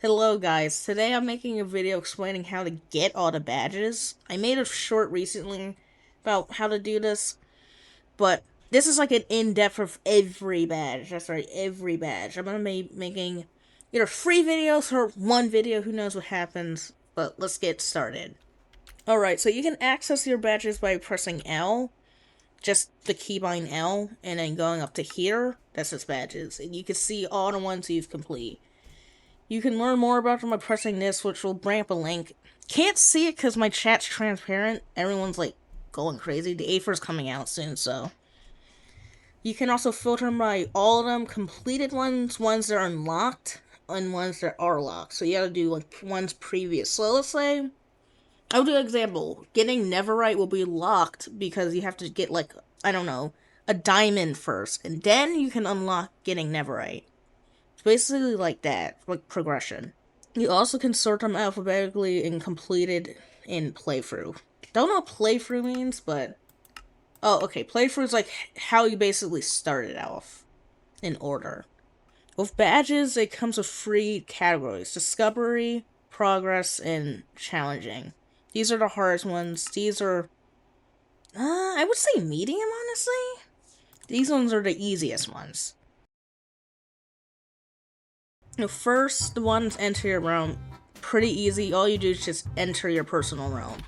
Hello guys, today I'm making a video explaining how to get all the badges. I made a short recently about how to do this, but this is like an in-depth of every badge. That's right, every badge. I'm gonna be making either 3 videos or 1 video, who knows what happens, but let's get started. Alright, so you can access your badges by pressing L, just the keybind L, and then going up to here, that's its badges, and you can see all the ones you've completed. You can learn more about them by pressing this, which will bring up a link. Can't see it because my chat's transparent. Everyone's like going crazy. The aether's coming out soon, so. You can also filter them by all of them, completed ones, ones that are unlocked, and ones that are locked. So you gotta do like ones previous. So let's say, I'll do an example. Getting Neverite will be locked because you have to get like, I don't know, a diamond first. And then you can unlock getting Neverite. Basically like that, like progression. You also can sort them alphabetically and completed in playthrough. Don't know what playthrough means, but... Oh, okay, playthrough is like how you basically started off in order. With badges, it comes with 3 categories: discovery, progress, and challenging. These are the hardest ones. These are... I would say medium, honestly. These ones are the easiest ones. First, the ones enter your realm. Pretty easy. All you do is just enter your personal realm.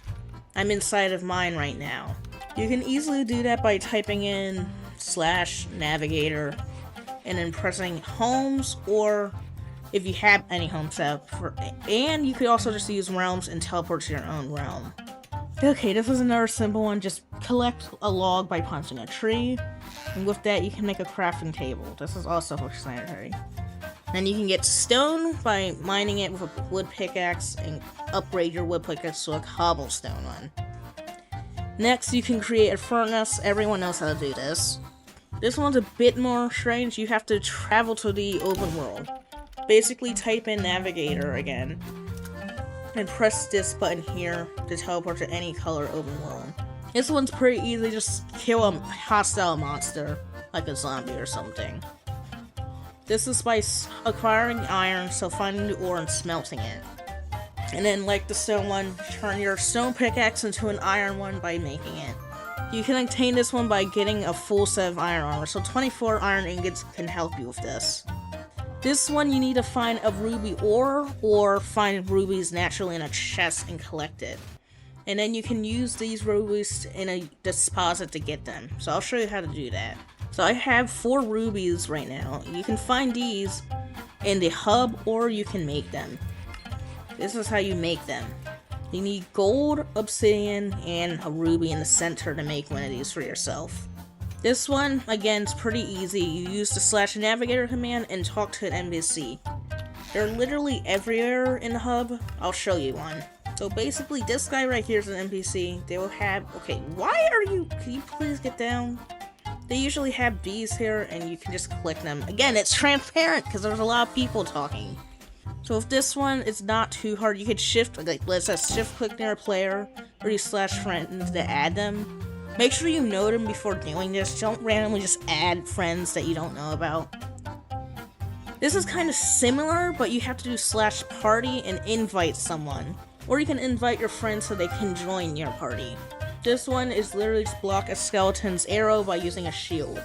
I'm inside of mine right now. You can easily do that by typing in /navigator and then pressing homes, or if you have any home set up, and you could also just use realms and teleport to your own realm. Okay, this is another simple one. Just collect a log by punching a tree, and with that you can make a crafting table. This is also self-explanatory. Then you can get stone by mining it with a wood pickaxe and upgrade your wood pickaxe to a cobblestone one. Next, you can create a furnace. Everyone knows how to do this. This one's a bit more strange. You have to travel to the open world. Basically, type in navigator again and press this button here to teleport to any color open world. This one's pretty easy. Just kill a hostile monster, like a zombie or something. This is by acquiring iron, so finding the ore and smelting it. And then, like the stone one, turn your stone pickaxe into an iron one by making it. You can obtain this one by getting a full set of iron armor, so 24 iron ingots can help you with this. This one you need to find a ruby ore, or find rubies naturally in a chest and collect it. And then you can use these rubies in a deposit to get them, so I'll show you how to do that. So I have 4 rubies right now. You can find these in the hub, or you can make them. This is how you make them. You need gold, obsidian, and a ruby in the center to make one of these for yourself. This one, again, is pretty easy. You use the /navigator command and talk to an NPC. They're literally everywhere in the hub. I'll show you one. So basically, this guy right here is an NPC. They will have... Okay, why are you... Can you please get down? They usually have bees here, and you can just click them. Again, it's transparent, because there's a lot of people talking. So if this one is not too hard, you could shift, like, let's say shift click near a player, or you /friends to add them. Make sure you know them before doing this. Don't randomly just add friends that you don't know about. This is kind of similar, but you have to do /party and invite someone. Or you can invite your friends so they can join your party. This one is literally just block a skeleton's arrow by using a shield.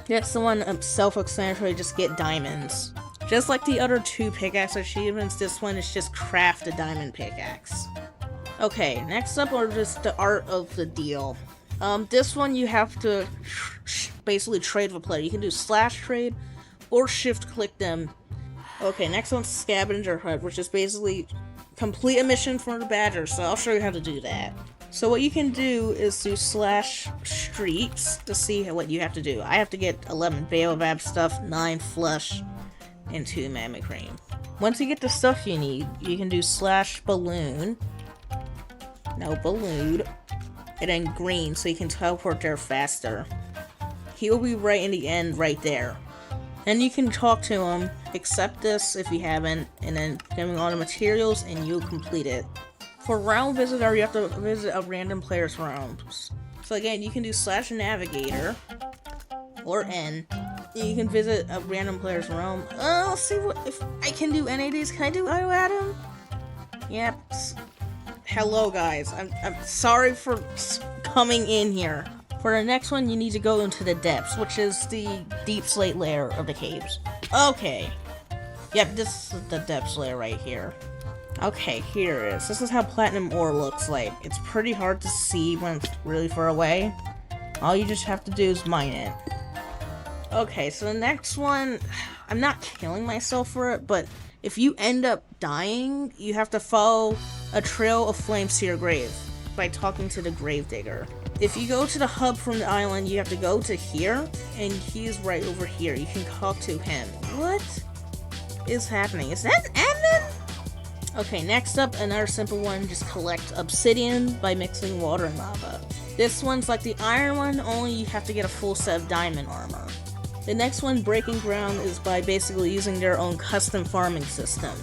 That's the one self-explanatory, just get diamonds. Just like the other 2 pickaxe achievements, this one is just craft a diamond pickaxe. Okay, next up are just the art of the deal. This one you have to basically trade with a player. You can do /trade or shift click them. Okay, next one's scavenger hunt, which is basically complete a mission for the badger, so I'll show you how to do that. So what you can do is do /streets to see what you have to do. I have to get 11 baobab stuff, 9 flesh, and 2 mammoth cream. Once you get the stuff you need, you can do /balloon. No, balloon. And then green, so you can teleport there faster. He will be right in the end, right there. Then you can talk to him, accept this if you haven't, and then give him all the materials, and you'll complete it. For round visitor, you have to visit a random player's realms. So again, you can do /navigator, or N. You can visit a random player's realm. Let's see if I can do any of these. Can I do Auto Adam? Yep. Hello guys, I'm sorry for coming in here. For the next one, you need to go into the depths, which is the deep slate layer of the caves. Okay. Yep, this is the depths layer right here. Okay, here it is. This is how platinum ore looks like. It's pretty hard to see when it's really far away. All you just have to do is mine it. Okay, so the next one, I'm not killing myself for it, but if you end up dying, you have to follow a trail of flames to your grave by talking to the gravedigger. If you go to the hub from the island, you have to go to here, and he's right over here. You can talk to him. What is happening? Is that an admin? Okay, next up, another simple one. Just collect obsidian by mixing water and lava. This one's like the iron one, only you have to get a full set of diamond armor. The next one, breaking ground, is by basically using their own custom farming system.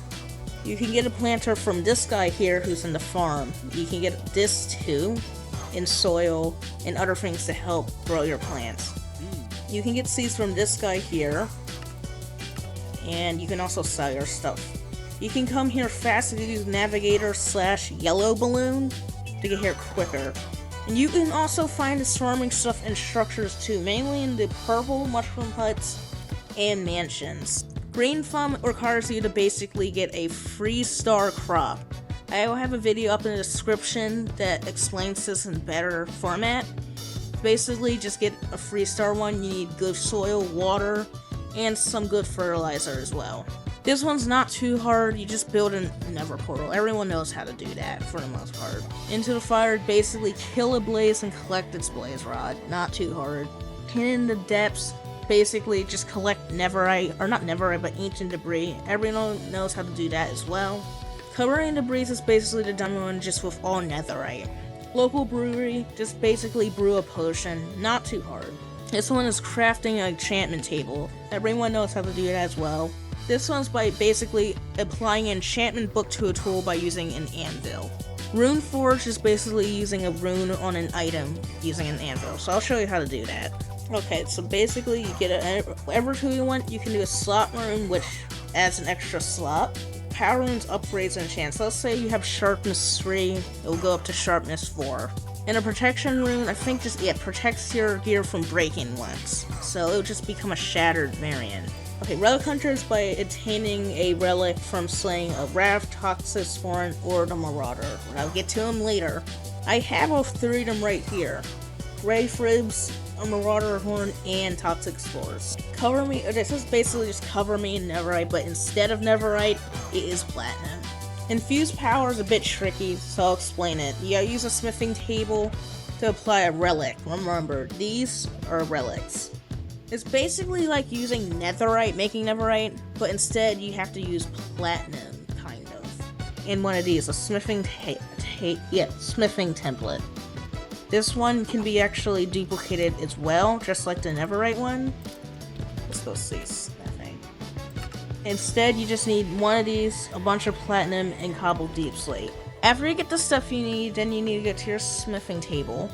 You can get a planter from this guy here who's in the farm. You can get this too, in soil, and other things to help grow your plants. You can get seeds from this guy here, and you can also sell your stuff. You can come here fast if you use navigator / yellow balloon to get here quicker. And you can also find the farming stuff in structures too, mainly in the purple mushroom huts and mansions. Green farm requires you to basically get a 3-star crop. I will have a video up in the description that explains this in better format. Basically, just get a 3-star one. You need good soil, water, and some good fertilizer as well. This one's not too hard. You just build a nether portal. Everyone knows how to do that for the most part. Into the fire, basically kill a blaze and collect its blaze rod. Not too hard. In the depths, basically just collect netherite, or not netherite, but ancient debris. Everyone knows how to do that as well. Covering debris is basically the diamond one, just with all netherite. Local brewery, just basically brew a potion. Not too hard. This one is crafting an enchantment table. Everyone knows how to do that as well. This one's by basically applying an enchantment book to a tool by using an anvil. Rune Forge is basically using a rune on an item using an anvil, so I'll show you how to do that. Okay, so basically you get whatever tool you want. You can do a slot rune, which adds an extra slot. Power runes upgrades enchants. Let's say you have sharpness 3, it will go up to sharpness 4. And a protection rune, I think protects your gear from breaking once, so it'll just become a shattered variant. Okay, relic hunters by attaining a relic from slaying a raft, toxic spawn, or the marauder. I'll get to them later. I have all 3 of them right here. Ray Fribs, a marauder horn, and toxic spores. Cover me, this is basically just cover me in netherite, but instead of netherite, it is platinum. Infused power is a bit tricky, so I'll explain it. You gotta use a smithing table to apply a relic. Remember, these are relics. It's basically like using netherite, making netherite, but instead you have to use platinum, kind of. In one of these, a smithing smithing template. This one can be actually duplicated as well, just like the netherite one. Let's go see smithing. Instead, you just need one of these, a bunch of platinum, and cobbled deep slate. After you get the stuff you need, then you need to get to your smithing table.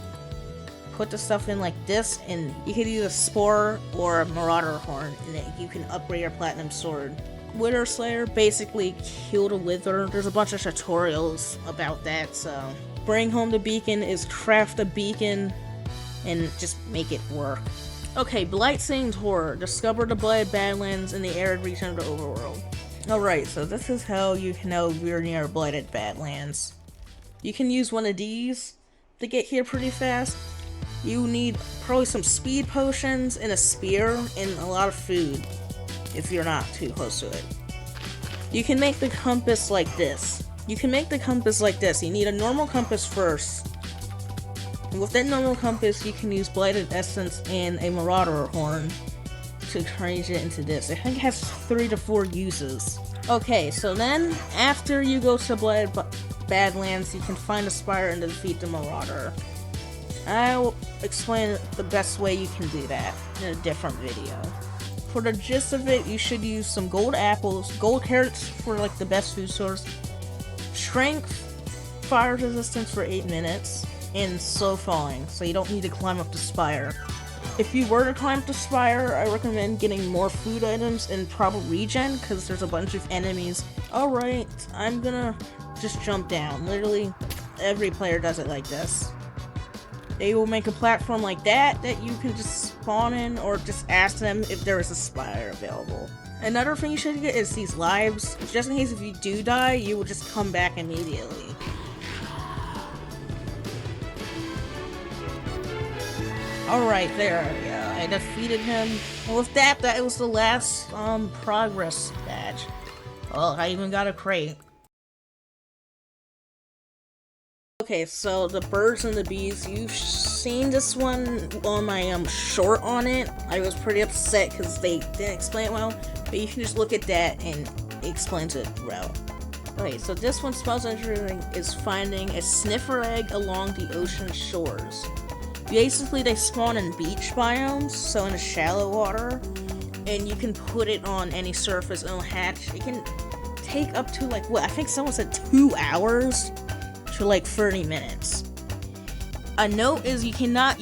Put the stuff in like this, and you can use a spore or a marauder horn, and then you can upgrade your platinum sword. Wither Slayer, basically kill the wither. There's a bunch of tutorials about that, so bring home the beacon is craft a beacon and just make it work. Okay, Blight-Stained Horror. Discover the Blighted Badlands in the arid region of the overworld. Alright, so this is how you can know you're near Blighted Badlands. You can use one of these to get here pretty fast. You need probably some speed potions and a spear and a lot of food if you're not too close to it. You can make the compass like this. You need a normal compass first. And with that normal compass, you can use Blighted Essence and a Marauder Horn to change it into this. I think it has 3 to 4 uses. Okay, so then, after you go to Blighted Badlands, you can find a spire and defeat the Marauder. I'll explain the best way you can do that in a different video. For the gist of it, you should use some gold apples, gold carrots for like the best food source, strength, fire resistance for 8 minutes, and slow falling, so you don't need to climb up the spire. If you were to climb the spire, I recommend getting more food items and proper regen, because there's a bunch of enemies. Alright, I'm gonna just jump down. Literally, every player does it like this. They will make a platform like that you can just spawn in, or just ask them if there is a spire available. Another thing you should get is these lives, just in case if you do die, you will just come back immediately. Alright, there we go. I defeated him. Well, with that was the last progress badge. Oh, I even got a crate. Okay, so the birds and the bees, you've seen this one on my short on it. I was pretty upset because they didn't explain it well, but you can just look at that and it explains it well. Okay, so this one smells interesting, is finding a sniffer egg along the ocean shores. Basically, they spawn in beach biomes, so in the shallow water, and you can put it on any surface and it'll hatch. It can take up to like, what, I think someone said 2 hours to like 30 minutes. A note is you cannot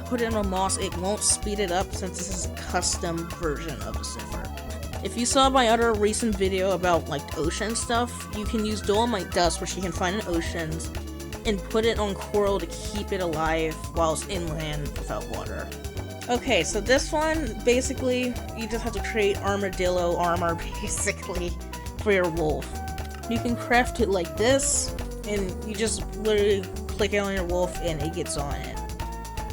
put it on moss, it won't speed it up since this is a custom version of the sniffer. If you saw my other recent video about like ocean stuff, you can use dolomite dust, which you can find in oceans, and put it on coral to keep it alive while it's inland without water. Okay, so this one, basically, you just have to create armadillo armor, basically, for your wolf. You can craft it like this, and you just literally click it on your wolf and it gets on it.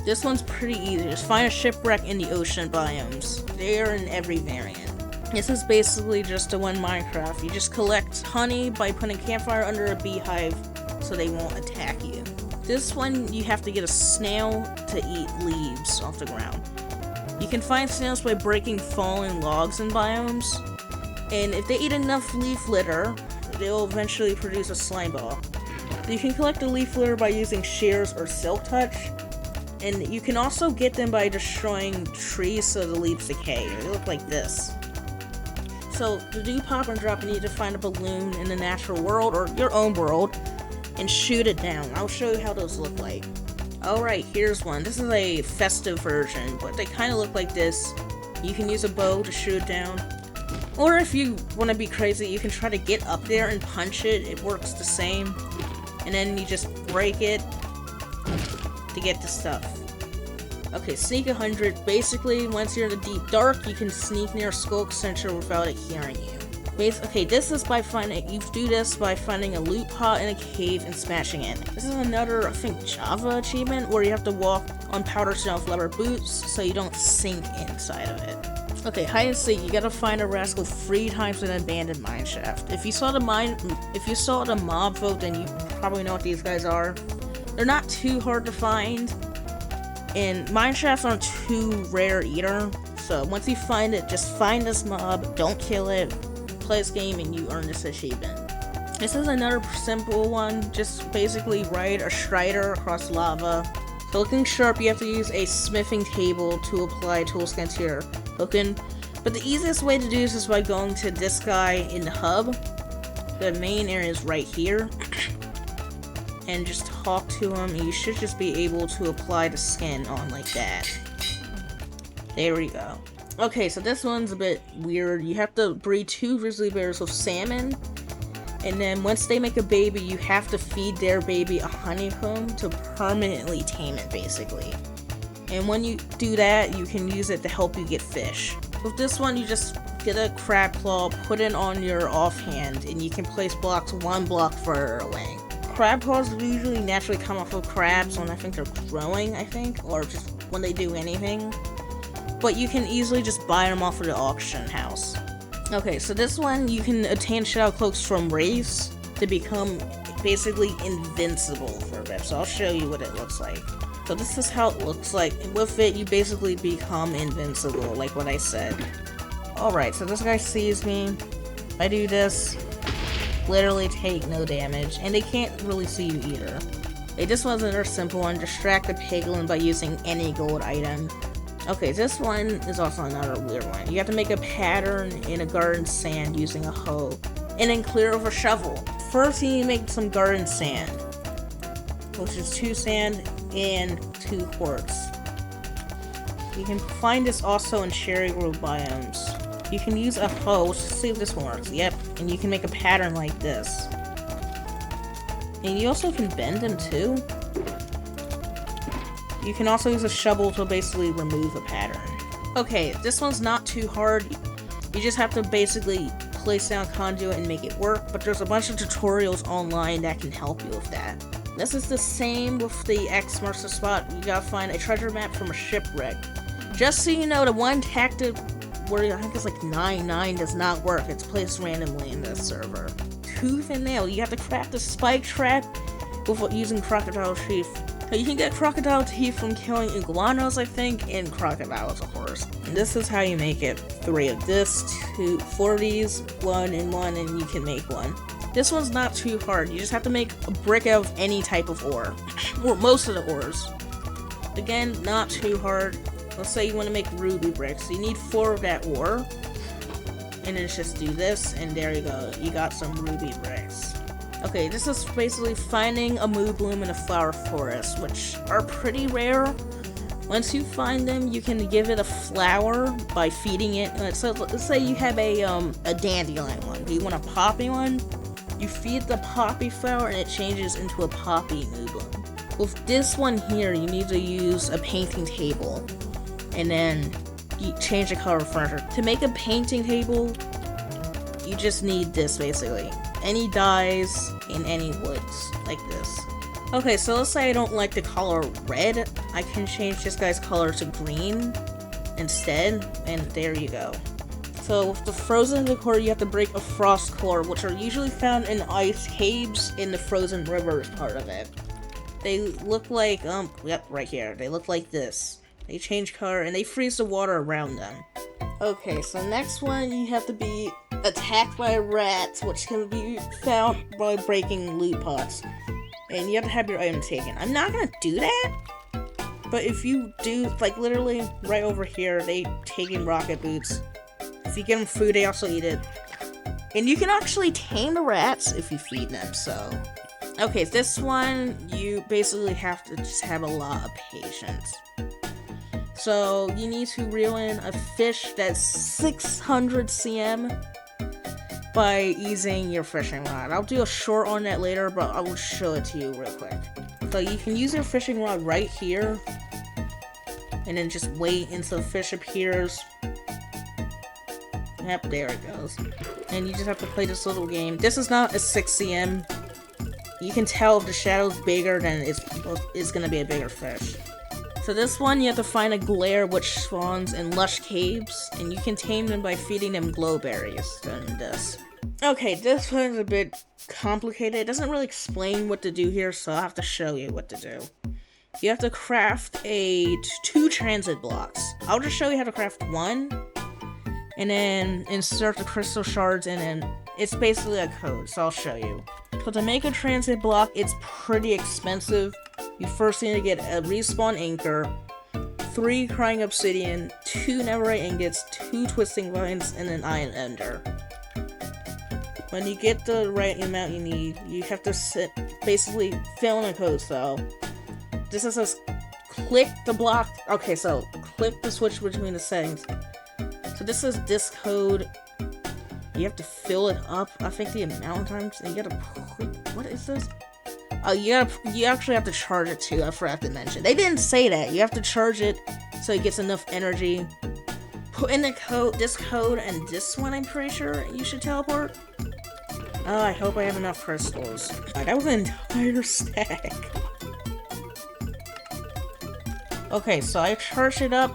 This one's pretty easy. Just find a shipwreck in the ocean biomes. They are in every variant. This is basically just to win Minecraft. You just collect honey by putting campfire under a beehive so they won't attack you. This one, you have to get a snail to eat leaves off the ground. You can find snails by breaking fallen logs in biomes, and if they eat enough leaf litter, they'll eventually produce a slime ball. You can collect the leaf litter by using shears or silk touch, and you can also get them by destroying trees so the leaves decay. They look like this. So to do pop and drop, you need to find a balloon in the natural world or your own world and shoot it down. I'll show you how those look like. Alright, here's one. This is a festive version, but they kind of look like this. You can use a bow to shoot it down. Or if you want to be crazy, you can try to get up there and punch it. It works the same. And then you just break it to get the stuff. Okay, sneak 100. Basically, once you're in the deep dark, you can sneak near a skull center without it hearing you. Okay, this is by finding, you do this by finding a loot pot in a cave and smashing it. This is another, I think, Java achievement where you have to walk on powder stone with rubber boots so you don't sink inside of it. Okay, hide and seek. You gotta find a rascal 3 times in an abandoned mine shaft. If you saw the mob vote, then you probably know what these guys are. They're not too hard to find, and mine shafts aren't too rare either. So once you find it, just find this mob, don't kill it, play this game, and you earn this achievement. This is another simple one. Just basically ride a strider across lava. So looking sharp, you have to use a smithing table to apply tool scan to your hooking. But the easiest way to do this is by going to this guy in the hub. The main area is right here. And just talk to him, and you should just be able to apply the skin on like that. There we go. Okay, so this one's a bit weird. You have to breed 2 grizzly bears with salmon, and then once they make a baby, you have to feed their baby a honeycomb to permanently tame it, basically. And when you do that, you can use it to help you get fish. With this one, you just get a crab claw, put it on your offhand, and you can place blocks 1 block further away. Crab claws usually naturally come off of crabs when I think they're growing, or just when they do anything. But you can easily just buy them off of the auction house. Okay, so this one, you can obtain shadow cloaks from wraiths to become basically invincible for a bit. So I'll show you what it looks like. So this is how it looks like. With it, you basically become invincible, like what I said. Alright, so this guy sees me. I do this. Literally take no damage. And they can't really see you either. This one's another simple one. Distract the piglin by using any gold item. Okay, this one is also another weird one. You have to make a pattern in a garden sand using a hoe, and then clear with a shovel. First, you need to make some garden sand, which is 2 sand and 2 quartz. You can find this also in cherry grove biomes. You can use a hoe, let's see if this one works. Yep, and you can make a pattern like this. And you also can bend them too. You can also use a shovel to basically remove a pattern. Okay, this one's not too hard. You just have to basically place down conduit and make it work, but there's a bunch of tutorials online that can help you with that. This is the same with the X marks the spot. You gotta find a treasure map from a shipwreck. Just so you know, the one tactic where I think it's like 9-9 does not work. It's placed randomly in this server. Tooth and nail. You have to craft a spike trap with using crocodile teeth. You can get crocodile teeth from killing iguanas, I think, and crocodiles, of course. And this is how you make it. 3 of this, 4 of these, 1 and 1, and you can make one. This one's not too hard. You just have to make a brick out of any type of ore. Or most of the ores. Again, not too hard. Let's say you want to make ruby bricks. You need 4 of that ore. And then just do this, and there you go. You got some ruby bricks. Okay, this is basically finding a moo bloom in a flower forest, which are pretty rare. Once you find them, you can give it a flower by feeding it. So let's say you have a dandelion one. Do you want a poppy one? You feed the poppy flower and it changes into a poppy moo bloom. With this one here, you need to use a painting table. And then you change the color of furniture. To make a painting table, you just need this basically. Any dyes in any woods, like this. Okay, so let's say I don't like the color red. I can change this guy's color to green instead, and there you go. So with the frozen decor, you have to break a frost core, which are usually found in ice caves in the frozen rivers part of it. They look like, yep, right here. They look like this. They change color and they freeze the water around them. Okay, so next one, you have to be attacked by rats, which can be found by breaking loot pots. And you have to have your item taken. I'm not gonna do that, but if you do, like literally right over here, they take in rocket boots. If you give them food, they also eat it. And you can actually tame the rats if you feed them, so. Okay, this one, you basically have to just have a lot of patience. So, you need to reel in a fish that's 600 cm by using your fishing rod. I'll do a short on that later, but I will show it to you real quick. So, you can use your fishing rod right here, and then just wait until the fish appears. Yep, there it goes. And you just have to play this little game. This is not a 6 cm. You can tell if the shadow's bigger, then it's gonna be a bigger fish. So this one, you have to find a glare which spawns in lush caves, and you can tame them by feeding them glowberries, than this. Okay, this one's a bit complicated. It doesn't really explain what to do here, so I'll have to show you what to do. You have to craft 2 transit blocks. I'll just show you how to craft 1, and then insert the crystal shards, and then it's basically a code, so I'll show you. So to make a transit block, it's pretty expensive. You first need to get a respawn anchor, 3 crying obsidian, 2 netherite ingots, 2 twisting vines, and an iron ender. When you get the right amount you need, you have to basically fill in a code, so. This says click the block. Okay, so click the switch between the settings. So this is this code. You have to fill it up, I think the amount of times, and you gotta put, what is this? Oh, you actually have to charge it too, I forgot to mention. They didn't say that, you have to charge it so it gets enough energy. Put in the code, this code, and this one I'm pretty sure you should teleport. Oh, I hope I have enough crystals. That was an entire stack. Okay, so I charged it up.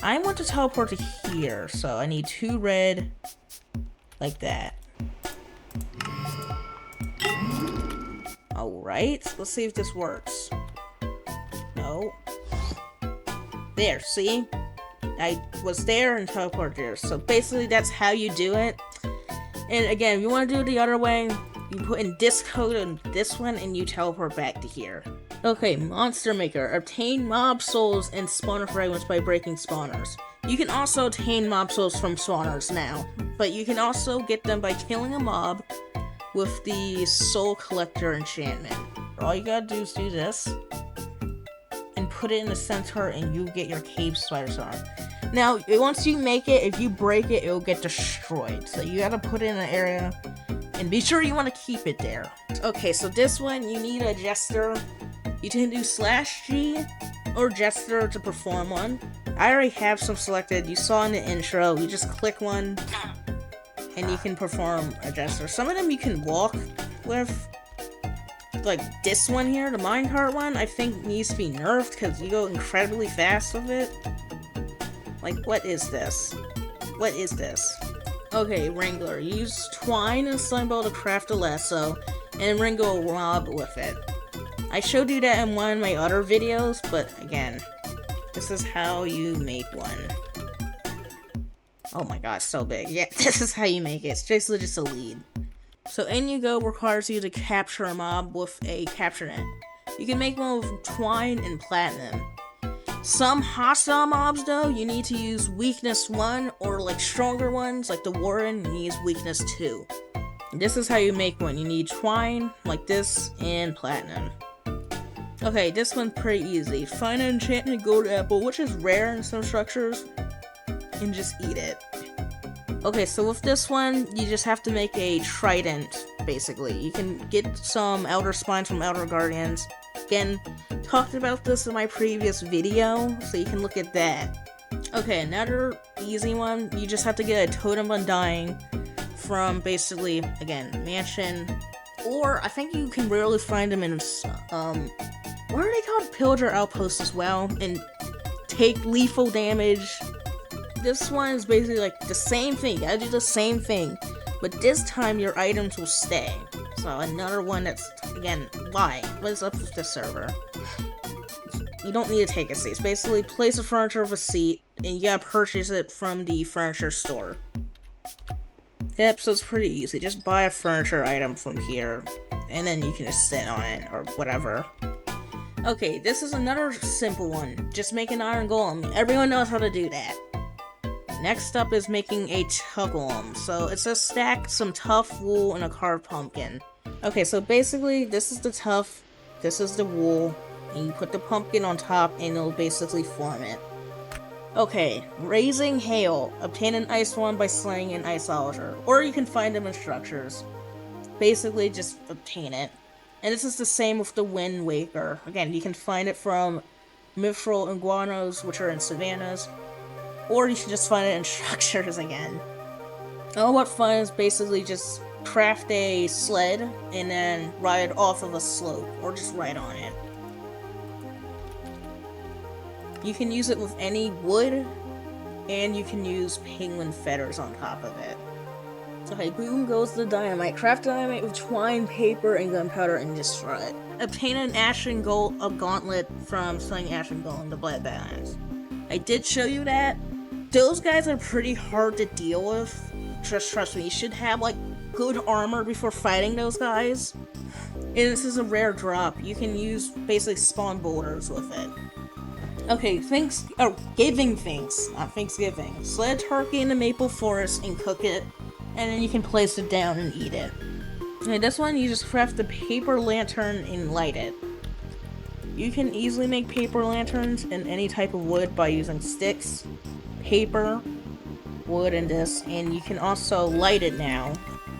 I want to teleport to here, so I need 2 red, like that. Alright, let's see if this works. No. There, see? I was there and teleported there. So basically that's how you do it. And again, if you want to do it the other way, you put in this code and this one and you teleport back to here. Okay, Monster Maker. Obtain mob souls and spawner fragments by breaking spawners. You can also obtain mob souls from spawners now, but you can also get them by killing a mob with the Soul Collector enchantment. All you gotta do is do this, and put it in the center and you get your cave spider farm. Now, once you make it, if you break it, it'll get destroyed. So you gotta put it in an area, and be sure you want to keep it there. Okay, so this one, you need a jester. You can do /G or jester to perform one. I already have some selected. You saw in the intro, you just click one, and you can perform a jester. Some of them you can walk with. Like this one here, the minecart one, I think needs to be nerfed because you go incredibly fast with it. Like, what is this? What is this? Okay, Wrangler. Use twine and slime ball to craft a lasso, and wrangle a mob with it. I showed you that in one of my other videos, but again, this is how you make one. Oh my god, so big. Yeah, this is how you make it. It's basically just a lead. So In You Go requires you to capture a mob with a capture net. You can make one with twine and platinum. Some hostile mobs though, you need to use weakness 1, or like stronger ones like the Warren, you use weakness 2. This is how you make one. You need twine like this and platinum. Okay, this one's pretty easy. Find an enchanted gold apple, which is rare in some structures, and just eat it. Okay, so with this one, you just have to make a trident, basically. You can get some outer spines from Outer Guardians. Again, talked about this in my previous video, so you can look at that. Okay, another easy one, you just have to get a Totem Undying from basically, again, Mansion. Or, I think you can rarely find them in, what are they called? Pillager Outposts as well, and take lethal damage. This one is basically like the same thing. You gotta do the same thing, but this time your items will stay. So another one that's, again, why? What is up with this server? You don't need to take a seat. It's basically place a furniture with a seat, and you gotta purchase it from the furniture store. Yep, so it's pretty easy. Just buy a furniture item from here, and then you can just sit on it, or whatever. Okay, this is another simple one. Just make an iron golem. Everyone knows how to do that. Next up is making a golem. So it's just stack some tough wool and a carved pumpkin. Okay, so basically this is the tough, this is the wool, and you put the pumpkin on top and it'll basically form it. Okay, raising hail. Obtain an ice one by slaying an ice altar, or you can find them in structures. Basically just obtain it. And this is the same with the Wind Waker. Again, you can find it from mithril iguanas, which are in savannas. Or you can just find it in structures again. All what fun is basically just craft a sled and then ride off of a slope, or just ride on it. You can use it with any wood, and you can use penguin feathers on top of it. Okay, boom goes the dynamite. Craft dynamite with twine, paper, and gunpowder and destroy it. Obtain an ashen gauntlet from slaying ashen golem, the Blood Balance. I did show you that. Those guys are pretty hard to deal with. Just trust me, you should have like good armor before fighting those guys. And this is a rare drop. You can use basically spawn boulders with it. Okay, giving things, not Thanksgiving. Sled turkey in the maple forest and cook it, and then you can place it down and eat it. Okay, this one you just craft the paper lantern and light it. You can easily make paper lanterns in any type of wood by using sticks, paper, wood, and this, and you can also light it now.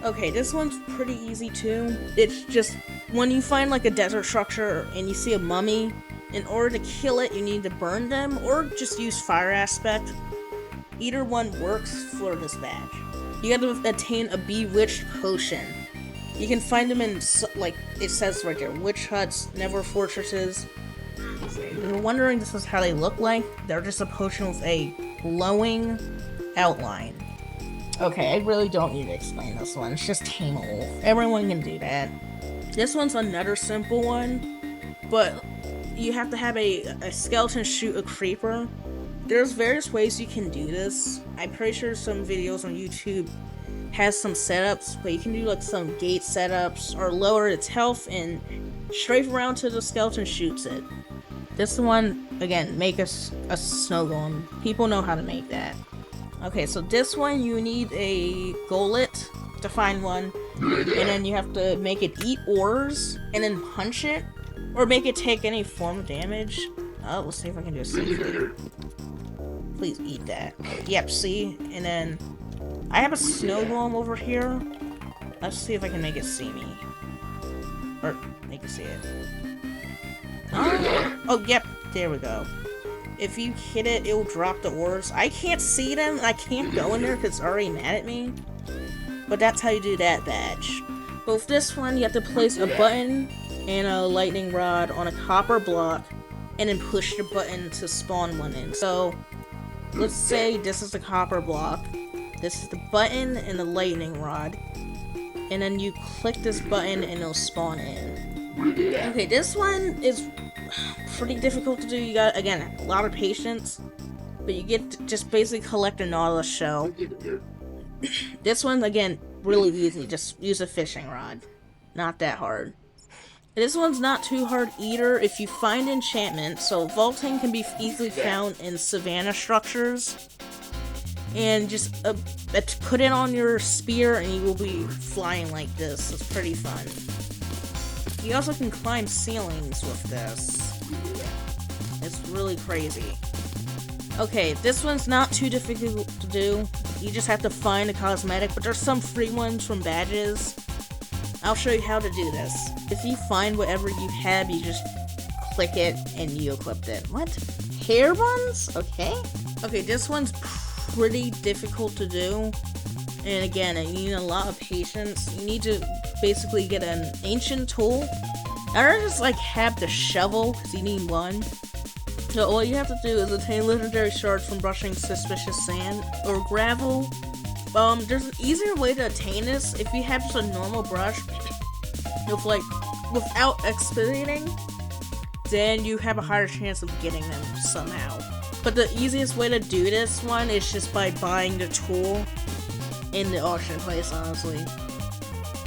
Okay, this one's pretty easy too. It's just, when you find like a desert structure and you see a mummy, in order to kill it, you need to burn them, or just use fire aspect. Either one works for this badge. You gotta attain a bewitched potion. You can find them in, like, it says right there, witch huts, never fortresses. If you're wondering this is how they look like, they're just a potion with a glowing outline. Okay, I really don't need to explain this one. It's just Tame. Everyone can do that. This one's another simple one, but you have to have a skeleton shoot a creeper. There's various ways you can do this. I'm pretty sure some videos on YouTube has some setups, but you can do like some gate setups or lower its health and strafe around till the skeleton shoots it. This one, again, make a snow golem. People know how to make that. Okay, so this one you need a gullet to find one, and then you have to make it eat ores and then punch it, or make it take any form of damage. Let's see if I can do a safely. Please eat that. Yep, see? And then I have a snow golem over here. Let's see if I can make it see me. Or make it see it. Oh, yep, there we go. If you hit it, it'll drop the ores. I can't see them. I can't go in there because it's already mad at me. But that's how you do that badge. But with this one, you have to place a button and a lightning rod on a copper block and then push the button to spawn one in. So, let's say this is the copper block. This is the button and the lightning rod. And then you click this button and it'll spawn in. Okay, this one is pretty difficult to do. You got, again, a lot of patience. But you get to just basically collect a nautilus shell. This one, again, really easy. Just use a fishing rod. Not that hard. This one's not too hard either if you find enchantment. So vaulting can be easily found in savanna structures. And just put it on your spear and you will be flying like this. It's pretty fun. You also can climb ceilings with this. It's really crazy. Okay, this one's not too difficult to do. You just have to find a cosmetic, but there's some free ones from badges. I'll show you how to do this. If you find whatever you have, you just click it and you equip it. What? Hair buns? Okay. Okay, this one's pretty difficult to do. And again, you need a lot of patience. You need to basically get an ancient tool. Or just like have the shovel, because you need one. So all you have to do is obtain legendary shards from brushing suspicious sand or gravel. There's an easier way to attain this if you have just a normal brush without expediting, then you have a higher chance of getting them somehow. But the easiest way to do this one is just by buying the tool in the auction place, honestly.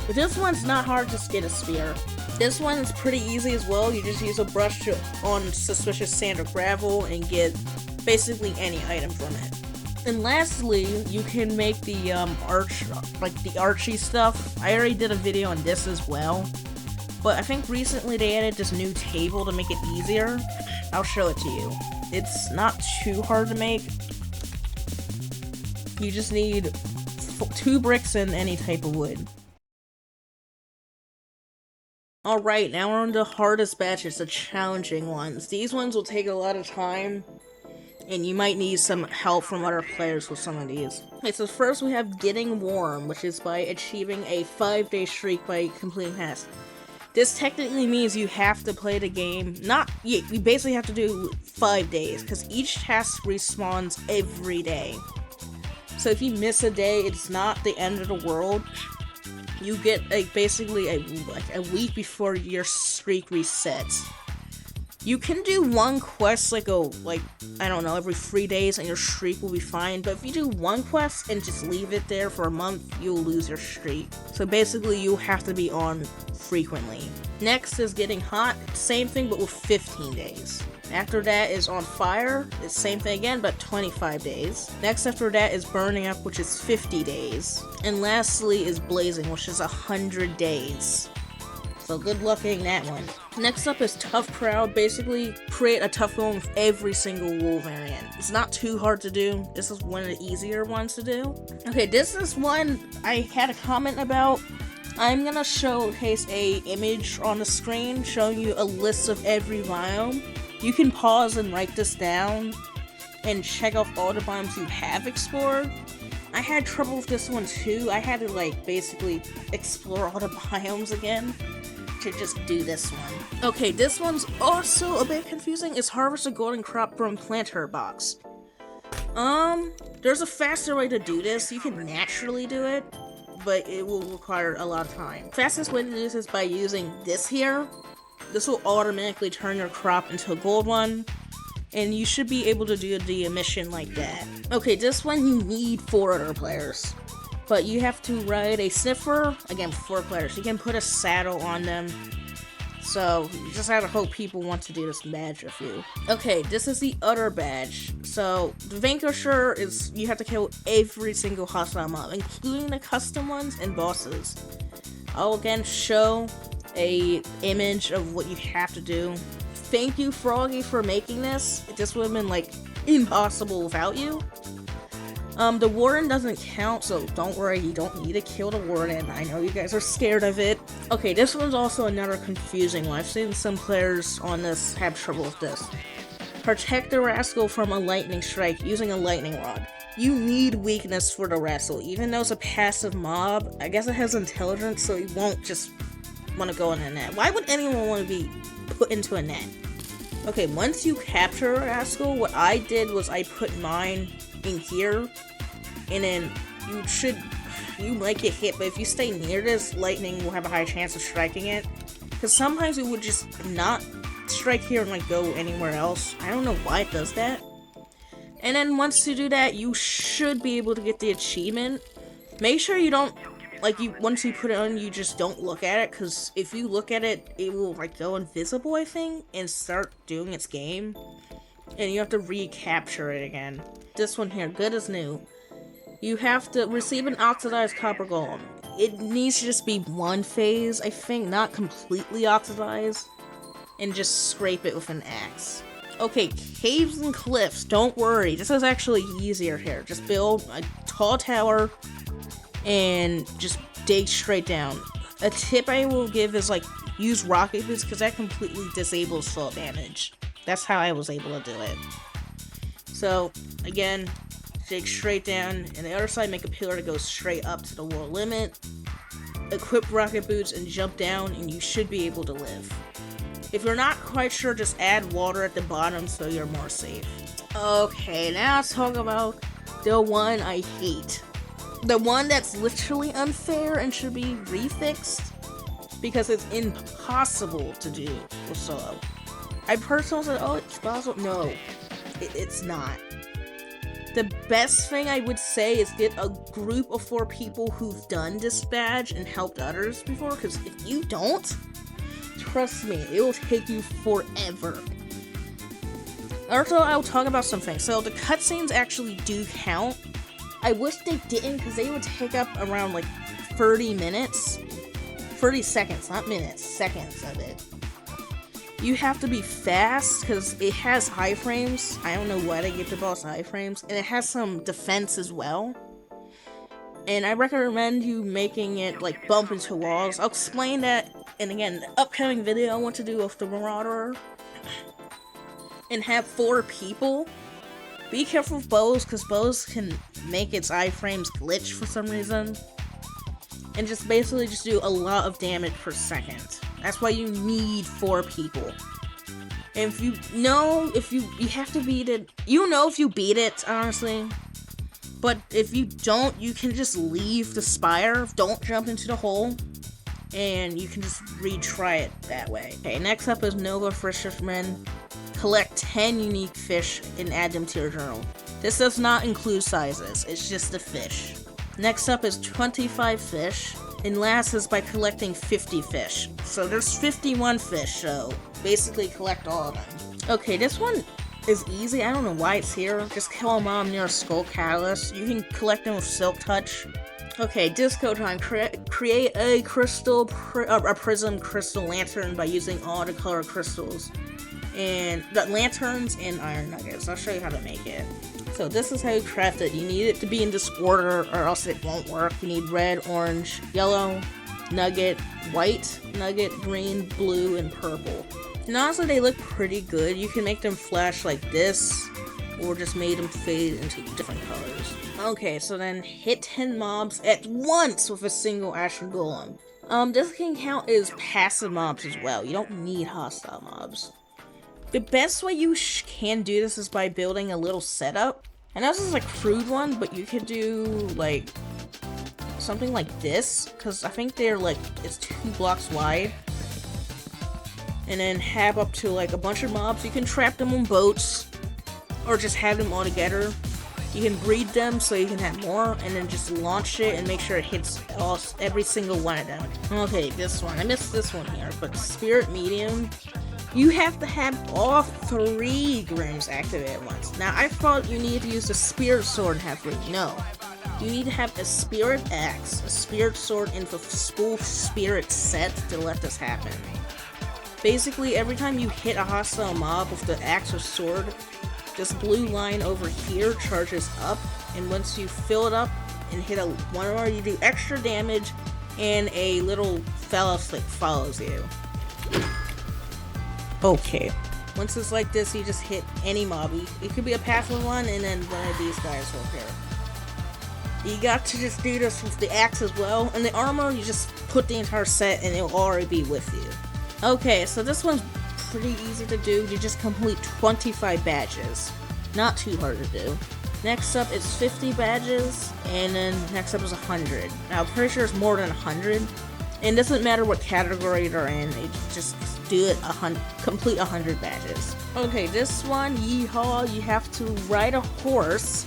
But this one's not hard, just get a spear. This one is pretty easy as well. You just use a brush on suspicious sand or gravel and get basically any item from it. And lastly, you can make the Archie stuff. I already did a video on this as well. But I think recently they added this new table to make it easier. I'll show it to you. It's not too hard to make. You just need 2 bricks and any type of wood. Alright, now we're on the hardest batches, the challenging ones. These ones will take a lot of time, and you might need some help from other players with some of these. Okay, so first we have Getting Warm, which is by achieving a 5-day streak by completing tasks. This technically means you have to play the game, you basically have to do 5 days, because each task respawns every day. So if you miss a day, it's not the end of the world. You get basically a week before your streak resets. You can do one quest I don't know, every 3 days and your streak will be fine, but if you do one quest and just leave it there for a month, you'll lose your streak. So basically you have to be on frequently. Next is Getting Hot, same thing but with 15 days. After that is On Fire, it's same thing again but 25 days. Next after that is Burning Up, which is 50 days. And lastly is Blazing, which is 100 days. So good luck getting that one. Next up is Tough Crowd. Basically, create a tough one with every single wool variant. It's not too hard to do. This is one of the easier ones to do. Okay, this is one I had a comment about. I'm gonna showcase a image on the screen showing you a list of every biome. You can pause and write this down and check off all the biomes you have explored. I had trouble with this one too. I had to basically explore all the biomes again to just do this one. Okay, this one's also a bit confusing. It's harvest a golden crop from planter box. There's a faster way to do this. You can naturally do it, but it will require a lot of time. Fastest way to do this is by using this here. This will automatically turn your crop into a gold one, and you should be able to do the mission like that. Okay, this one you need 4 other players. But you have to ride a sniffer, again 4 players. You can put a saddle on them. So you just have to hope people want to do this badge with you. Okay, this is the other badge. So the Vanquisher is, you have to kill every single hostile mob, including the custom ones and bosses. I'll again show a image of what you have to do. thank you, Froggy, for making this. This would have been, like, impossible without you. The warden doesn't count, so don't worry, you don't need to kill the warden. I know you guys are scared of it. Okay, this one's also another confusing one. I've seen some players on this have trouble with this. Protect the rascal from a lightning strike using a lightning rod. You need weakness for the rascal. Even though it's a passive mob, I guess it has intelligence, so you won't just want to go in a net. Why would anyone want to be put into a net? Okay, once you capture a rascal, what I did was I put mine in here, and then you might get hit, but if you stay near this, lightning will have a high chance of striking it. Because sometimes it would just not strike here and like go anywhere else. I don't know why it does that. And then once you do that, you should be able to get the achievement. Make sure you don't, once you put it on, you just don't look at it, because if you look at it, it will like go invisible, I think, and start doing its game. And you have to recapture it again. This one here, good as new. You have to receive an oxidized copper golem. It needs to just be one phase, I think, not completely oxidized. And just scrape it with an axe. Okay, caves and cliffs, don't worry. This is actually easier here. Just build a tall tower and just dig straight down. A tip I will give is like use rocket boots, because that completely disables fall damage. That's how I was able to do it. So, again, dig straight down, and the other side make a pillar that goes straight up to the world limit. Equip rocket boots and jump down, and you should be able to live. If you're not quite sure, just add water at the bottom so you're more safe. Okay, now let's talk about the one I hate. The one that's literally unfair and should be refixed, because it's impossible to do with solo. I personally said, oh, it's possible. No, it's not. The best thing I would say is get a group of 4 people who've done this badge and helped others before, because if you don't, trust me, it will take you forever. Also, I'll talk about something. So the cutscenes actually do count. I wish they didn't, because they would take up around like 30 minutes. 30 seconds, not minutes, seconds of it. You have to be fast, because it has high frames. I don't know why they give the boss high frames. And it has some defense as well. And I recommend you making it like bump into walls. I'll explain that in, again, the upcoming video I want to do with the Marauder. And have 4 people. Be careful with bows, because bows can make its iframes glitch for some reason. And just basically just do a lot of damage per second. That's why you need 4 people. And if you know, you have to beat it, you know if you beat it, honestly. But if you don't, you can just leave the spire, don't jump into the hole, and you can just retry it that way. Okay, next up is Nova Fisherman. Collect 10 unique fish and add them to your journal. This does not include sizes, it's just the fish. Next up is 25 fish, and last is by collecting 50 fish. So there's 51 fish, so basically collect all of them. Okay, this one is easy, I don't know why it's here. Just kill a mob near a skull catalyst. You can collect them with Silk Touch. Okay, disco time. Create a prism crystal lantern by using all the color crystals. And the lanterns and iron nuggets. I'll show you how to make it. So this is how you craft it. You need it to be in this order or else it won't work. You need red, orange, yellow, nugget, white, nugget, green, blue, and purple. And honestly, they look pretty good. You can make them flash like this, or just make them fade into different colors. Okay, so then hit 10 mobs at once with a single Ashen Golem. This can count as passive mobs as well. You don't need hostile mobs. The best way you can do this is by building a little setup. And this is a crude one, but you could do, like, something like this. Because I think they're, like, it's 2 blocks wide. And then have up to, like, a bunch of mobs. You can trap them on boats. Or just have them all together. You can breed them so you can have more. And then just launch it and make sure it hits every single one of them. Okay, this one. I missed this one here. But Spirit Medium. You have to have all 3 Grims activated at once. Now, I thought you needed to use the Spirit Sword and have 3. No. You need to have a Spirit Axe, a Spirit Sword, and the full Spirit set to let this happen. Basically, every time you hit a hostile mob with the axe or sword, this blue line over here charges up, and once you fill it up and hit a one more, you do extra damage, and a little fellow stick follows you. Okay. Once it's like this, you just hit any mob. It could be a passive one, and then one of these guys will appear. You got to just do this with the axe as well, and the armor, you just put the entire set and it'll already be with you. Okay, so this one's pretty easy to do. You just complete 25 badges. Not too hard to do. Next up is 50 badges, and then next up is 100. Now, I'm pretty sure it's more than 100, and it doesn't matter what category they're in, they just do it complete 100 badges. Okay, this one, yeehaw, you have to ride a horse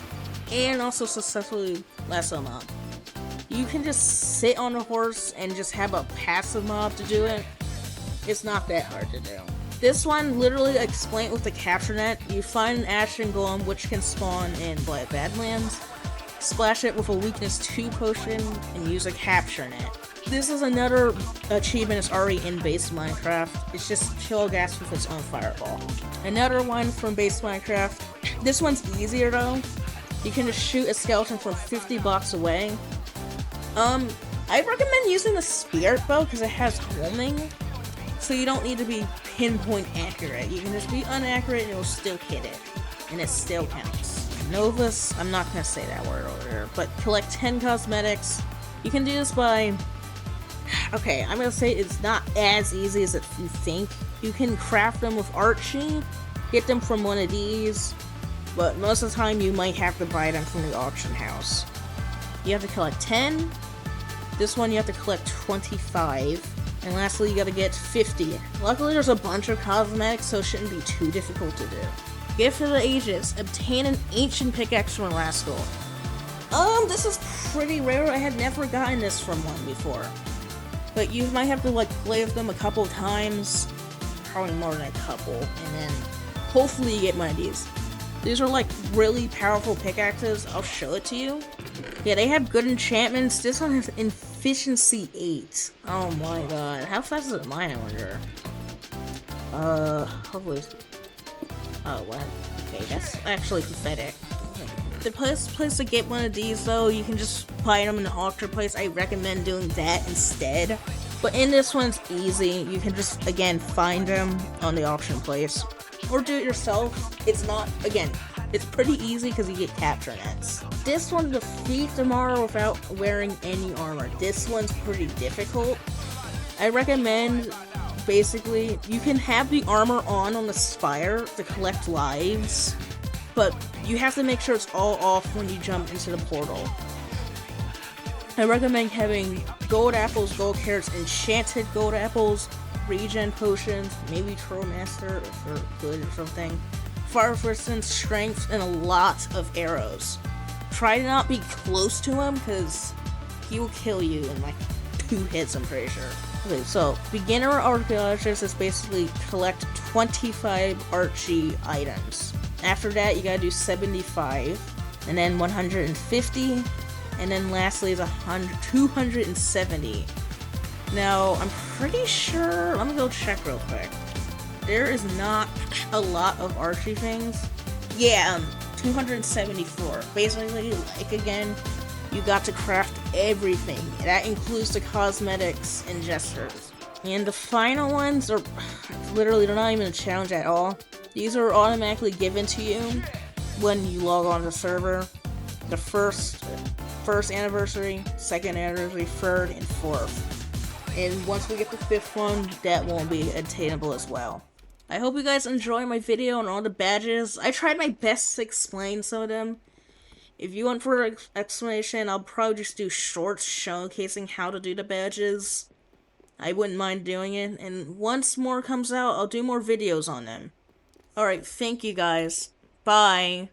and also successfully lasso mob. You can just sit on a horse and just have a passive mob to do it. It's not that hard to do. This one, literally explained with the capture net. You find an ashen golem which can spawn in Badlands, splash it with a weakness 2 potion, and use a capture net. This is another achievement that's already in base Minecraft. It's just kill gas with its own fireball. Another one from base Minecraft. This one's easier though. You can just shoot a skeleton from 50 blocks away. I recommend using the spirit bow because it has homing, so you don't need to be pinpoint accurate. You can just be inaccurate and it will still hit it, and it still counts. Novus, I'm not gonna say that word over there, but collect 10 cosmetics. You can do this by, okay, I'm gonna say it's not as easy as you think. You can craft them with Archie, get them from one of these, but most of the time you might have to buy them from the auction house. You have to collect 10. This one you have to collect 25. And lastly, you gotta get 50. Luckily, there's a bunch of cosmetics, so it shouldn't be too difficult to do. Gift of the Ages. Obtain an ancient pickaxe from Rascal. This is pretty rare. I had never gotten this from one before. But you might have to, like, play with them a couple times. Probably more than a couple. And then, hopefully you get one of these. These are, like, really powerful pickaxes. I'll show it to you. Yeah, they have good enchantments. This one has efficiency 8. Oh my god. How fast is it mine, I wonder? Hopefully. Oh, what? Okay, that's actually pathetic. The place to get one of these, though, you can just buy them in the auction place. I recommend doing that instead. But in this one, it's easy. You can just, again, find them on the auction place. Or do it yourself. It's not, again, it's pretty easy because you get capture nets. This one, defeat tomorrow without wearing any armor. This one's pretty difficult. I recommend, basically, you can have the armor on the spire to collect lives, but you have to make sure it's all off when you jump into the portal. I recommend having gold apples, gold carrots, enchanted gold apples, regen potions, maybe Troll Master for good or something, fire resistance, strength, and a lot of arrows. Try to not be close to him because he will kill you in like 2 hits, I'm pretty sure. Okay, so beginner archaeologist is basically collect 25 Archie items. After that, you gotta do 75, and then 150, and then lastly is 270. Now, I'm pretty sure, let me go check real quick. There is not a lot of Archie things. Yeah, 274. Basically, like again, you got to craft everything. That includes the cosmetics and gestures. And the final ones are, literally, they're not even a challenge at all. These are automatically given to you when you log on to the server. The first anniversary, second anniversary, third, and fourth. And once we get the 5th one, that won't be attainable as well. I hope you guys enjoy my video on all the badges. I tried my best to explain some of them. If you want further explanation, I'll probably just do shorts showcasing how to do the badges. I wouldn't mind doing it. And once more comes out, I'll do more videos on them. Alright, thank you guys. Bye.